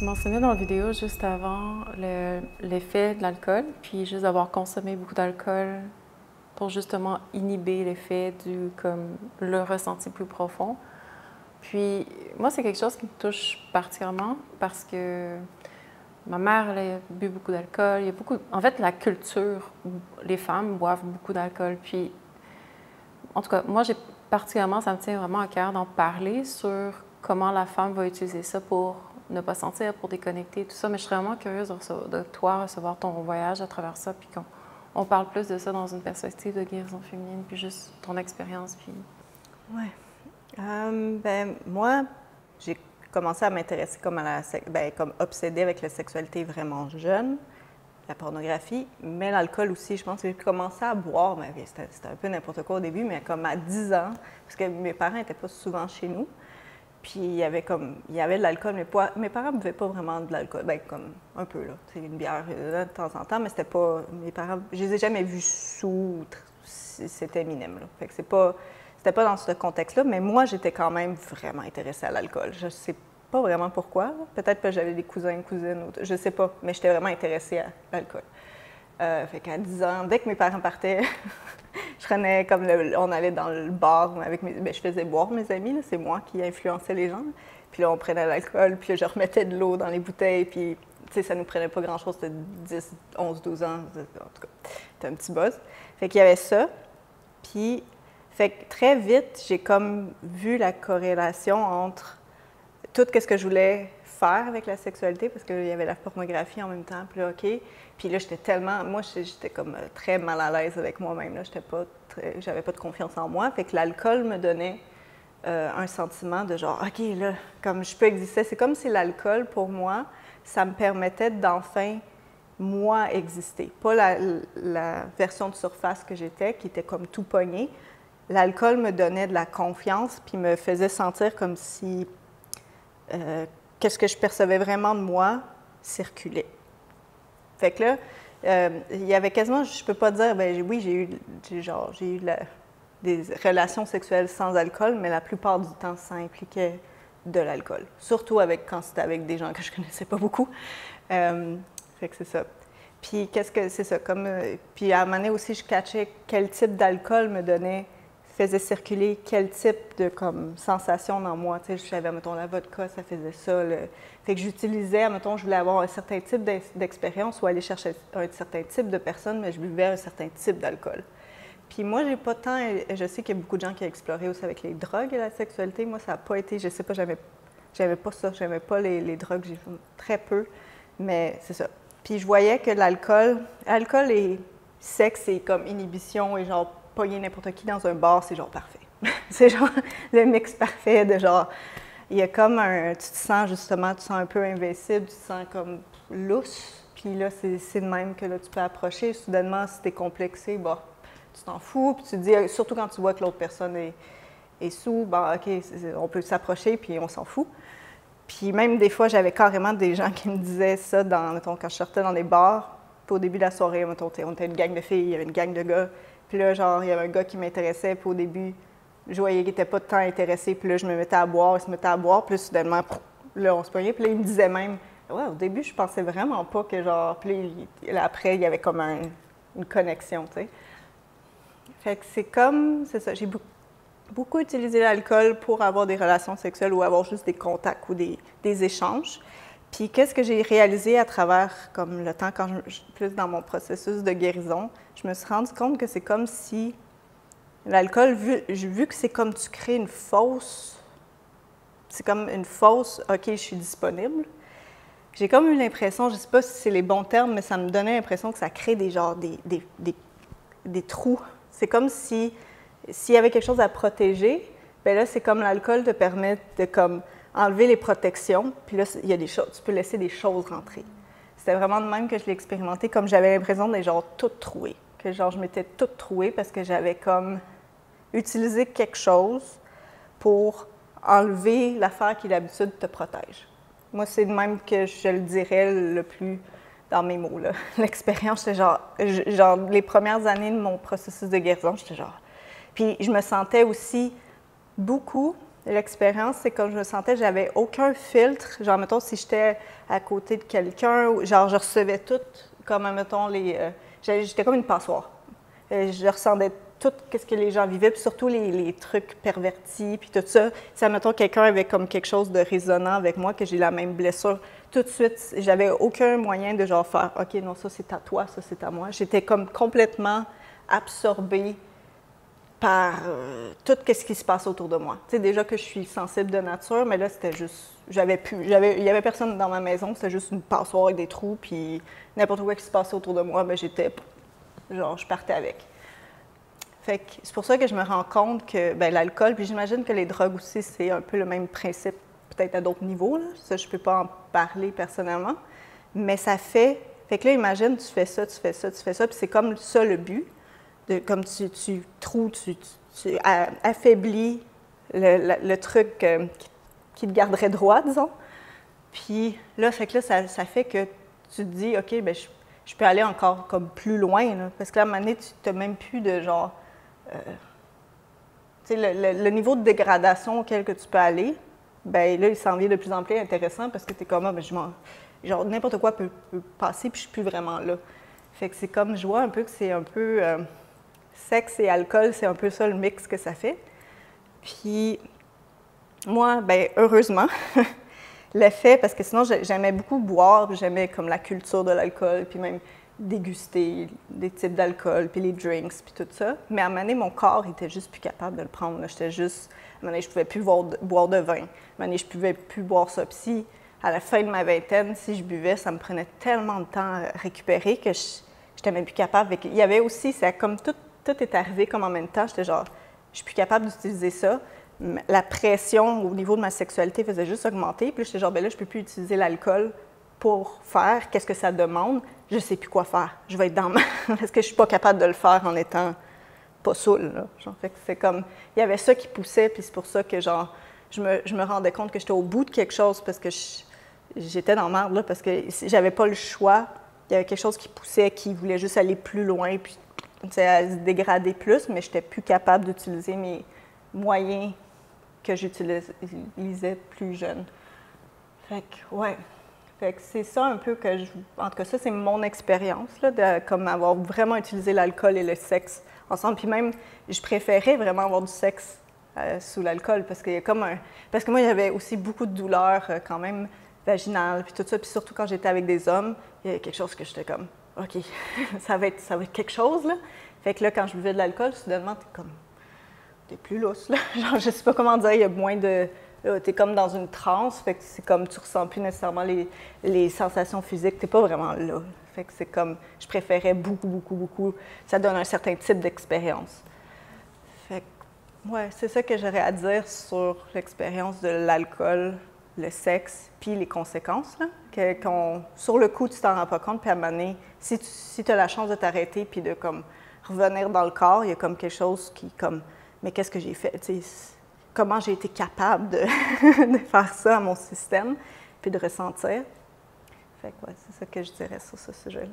Tu mentionnais dans la vidéo juste avant l'effet de l'alcool, puis juste d'avoir consommé beaucoup d'alcool pour justement inhiber l'effet comme le ressenti plus profond. Puis moi, c'est quelque chose qui me touche particulièrement parce que ma mère, elle a bu beaucoup d'alcool. Il y a beaucoup, en fait, la culture, les femmes boivent beaucoup d'alcool. Puis, en tout cas, moi, particulièrement, ça me tient vraiment à cœur d'en parler sur comment la femme va utiliser ça pour ne pas sentir, pour déconnecter, tout ça. Mais je serais vraiment curieuse de toi recevoir ton voyage à travers ça, puis qu'on parle plus de ça dans une perspective de guérison féminine, puis juste ton expérience. Puis... Ouais. Moi, j'ai commencé à m'intéresser comme comme obsédée avec la sexualité vraiment jeune, la pornographie, mais l'alcool aussi. Je pense que j'ai commencé à boire, mais c'était un peu n'importe quoi au début, mais comme à 10 ans, parce que mes parents n'étaient pas souvent chez nous. Puis il y avait de l'alcool, mais mes parents ne buvaient pas vraiment de l'alcool, comme un peu, là. C'est une bière de temps en temps, mais c'était pas. Mes parents, je les ai jamais vus sous, c'était minime, là. Fait que c'était pas dans ce contexte-là, mais moi, j'étais quand même vraiment intéressée à l'alcool. Je sais pas vraiment pourquoi. Peut-être que j'avais des cousins, cousines, je sais pas, mais j'étais vraiment intéressée à l'alcool. Fait qu'à 10 ans, dès que mes parents partaient, je prenais comme on allait dans le bar avec je faisais boire mes amis, c'est moi qui influençais les gens. Puis là, on prenait l'alcool, puis là, je remettais de l'eau dans les bouteilles, puis tu sais, ça nous prenait pas grand-chose, c'était 10, 11, 12 ans, en tout cas, c'était un petit buzz. Fait qu'il y avait ça, puis fait que très vite, j'ai comme vu la corrélation entre tout ce que je voulais faire avec la sexualité, parce qu'il y avait la pornographie en même temps, puis là, OK. Puis là, j'étais comme très mal à l'aise avec moi-même, là, j'avais pas de confiance en moi, fait que l'alcool me donnait un sentiment de genre, OK, là, comme je peux exister, c'est comme si l'alcool, pour moi, ça me permettait d'enfin, moi, exister. Pas la version de surface que j'étais, qui était comme tout pogné. L'alcool me donnait de la confiance, puis me faisait sentir comme si qu'est-ce que je percevais vraiment de moi circulait. Fait que là, il y avait quasiment, je peux pas dire, oui, j'ai eu des relations sexuelles sans alcool, mais la plupart du temps, ça impliquait de l'alcool. Surtout quand c'était avec des gens que je connaissais pas beaucoup. Fait que c'est ça. Puis c'est ça, puis à un moment donné aussi, je catchais quel type d'alcool me faisait circuler quel type de sensation dans moi. Tu sais, je savais, mettons, la vodka, ça faisait ça. Fait que j'utilisais, mettons, je voulais avoir un certain type d'expérience ou aller chercher un certain type de personne, mais je buvais un certain type d'alcool. Puis moi, j'ai pas tant... Je sais qu'il y a beaucoup de gens qui ont exploré aussi avec les drogues et la sexualité. Moi, ça n'a pas été... Je sais pas, j'aimais pas ça. J'aimais pas les drogues. J'ai fait très peu, mais c'est ça. Puis je voyais que l'alcool et sexe, c'est comme inhibition et genre pogner n'importe qui dans un bar, c'est genre parfait. C'est genre le mix parfait de genre, il y a comme tu te sens justement, tu sens un peu invincible, tu te sens comme lousse, puis là, c'est de même que là, tu peux approcher. Soudainement, si t'es complexé, tu t'en fous, puis tu te dis, surtout quand tu vois que l'autre personne est sous, OK, on peut s'approcher, puis on s'en fout. Puis même des fois, j'avais carrément des gens qui me disaient ça, mettons, quand je sortais dans des bars, puis au début de la soirée, mettons, on était une gang de filles, il y avait une gang de gars. Puis là, genre, il y avait un gars qui m'intéressait, puis au début, je voyais qu'il n'était pas tant intéressé, puis là, je me mettais à boire, il se mettait à boire, puis là, soudainement, là, on se pognait, puis là, il me disait même, ouais, au début, je pensais vraiment pas que, genre, puis là, après, il y avait comme une connexion, tu sais. Fait que c'est ça, j'ai beaucoup utilisé l'alcool pour avoir des relations sexuelles ou avoir juste des contacts ou des échanges. Puis qu'est-ce que j'ai réalisé à travers comme le temps, quand plus dans mon processus de guérison, je me suis rendu compte que c'est comme si l'alcool, vu que c'est comme tu crées une fausse, c'est comme une fausse, OK, je suis disponible. J'ai comme eu l'impression, je ne sais pas si c'est les bons termes, mais ça me donnait l'impression que ça crée des trous. C'est comme s'il y avait quelque chose à protéger, bien là, c'est comme l'alcool te permet de comme enlever les protections, puis là, il y a des choses, tu peux laisser des choses rentrer. C'était vraiment de même que je l'ai expérimenté, comme j'avais l'impression d'être genre toute trouée, que genre je m'étais toute trouée parce que j'avais comme utilisé quelque chose pour enlever l'affaire qui d'habitude te protège. Moi, c'est de même que je le dirais le plus dans mes mots, là. L'expérience, c'était genre, les premières années de mon processus de guérison, j'étais genre... Puis je me sentais aussi beaucoup l'expérience, c'est comme je me sentais, j'avais aucun filtre. Genre, mettons, si j'étais à côté de quelqu'un, genre, je recevais tout, comme, mettons, j'étais comme une passoire. Je ressentais tout ce que les gens vivaient, puis surtout les trucs pervertis, puis tout ça. Si, mettons, quelqu'un avait comme quelque chose de résonnant avec moi, que j'ai la même blessure, tout de suite, j'avais aucun moyen de genre faire « OK, non, ça c'est à toi, ça c'est à moi ». J'étais comme complètement absorbée par tout ce qui se passe autour de moi. Tu sais, déjà que je suis sensible de nature, mais là, c'était juste... il y avait personne dans ma maison, c'était juste une passoire avec des trous, puis n'importe quoi qui se passait autour de moi, ben j'étais... genre, je partais avec. Fait que c'est pour ça que je me rends compte que ben, l'alcool, puis j'imagine que les drogues aussi, c'est un peu le même principe, peut-être à d'autres niveaux, là. Ça, je peux pas en parler personnellement, mais ça fait... Fait que là, imagine, tu fais ça, tu fais ça, tu fais ça, puis c'est comme ça le but. Comme tu affaiblis le truc qui te garderait droit, disons. Puis là, fait que là, ça fait que tu te dis, OK, bien, je peux aller encore comme plus loin, là, parce que là, à un moment donné, tu n'as même plus de genre... tu sais, le niveau de dégradation auquel que tu peux aller, bien là, il s'en vient de plus en plus intéressant parce que tu es comme, ah, bien, genre, n'importe quoi peut passer, puis je suis plus vraiment là. Fait que c'est comme, je vois un peu que c'est un peu... sexe et alcool, c'est un peu ça le mix que ça fait. Puis, moi, bien, heureusement, le fait, parce que sinon, j'aimais beaucoup boire, puis j'aimais comme la culture de l'alcool, puis même déguster des types d'alcool, puis les drinks, puis tout ça. Mais à un moment donné, mon corps était juste plus capable de le prendre. J'étais juste... À un moment donné, je ne pouvais plus boire de vin. À un moment donné, je ne pouvais plus boire ça. Puis si, à la fin de ma vingtaine, si je buvais, ça me prenait tellement de temps à récupérer que je n'étais même plus capable. Il y avait aussi, c'est comme tout est arrivé comme en même temps. J'étais genre, je suis plus capable d'utiliser ça. La pression au niveau de ma sexualité faisait juste augmenter. Puis j'étais genre, ben là, je peux plus utiliser l'alcool pour faire qu'est-ce que ça demande. Je sais plus quoi faire. Je vais être dans ma... Parce que je suis pas capable de le faire en étant pas saoule, là. Genre, fait que c'est comme... Il y avait ça qui poussait, puis c'est pour ça que, genre, je me rendais compte que j'étais au bout de quelque chose parce que j'étais dans la merde, là, parce que j'avais pas le choix. Il y avait quelque chose qui poussait, qui voulait juste aller plus loin, puis à se dégrader plus, mais je n'étais plus capable d'utiliser mes moyens que j'utilisais plus jeune. Fait que, ouais. Fait que c'est ça un peu que en tout cas, ça, c'est mon expérience, là, de comme avoir vraiment utilisé l'alcool et le sexe ensemble. Puis même, je préférais vraiment avoir du sexe sous l'alcool parce qu'il y a comme un... Parce que moi, j'avais aussi beaucoup de douleurs quand même vaginales, puis tout ça. Puis surtout quand j'étais avec des hommes, il y a quelque chose que j'étais comme... OK, ça va être quelque chose, là. Fait que là, quand je buvais de l'alcool, soudainement, t'es plus lousse, là. Genre, je sais pas comment dire, il y a moins de... T'es comme dans une transe, fait que c'est comme, tu ressens plus nécessairement les sensations physiques, t'es pas vraiment là. Fait que c'est comme, je préférais beaucoup, ça donne un certain type d'expérience. Fait que, ouais, c'est ça que j'aurais à dire sur l'expérience de l'alcool, le sexe, puis les conséquences, là. Sur le coup, tu t'en rends pas compte, puis à un moment donné, si tu as la chance de t'arrêter puis de comme revenir dans le corps, il y a comme quelque chose qui, comme, mais qu'est-ce que j'ai fait? T'sais, comment j'ai été capable de faire ça à mon système, puis de ressentir. Fait que ouais, c'est ça que je dirais sur ce sujet-là.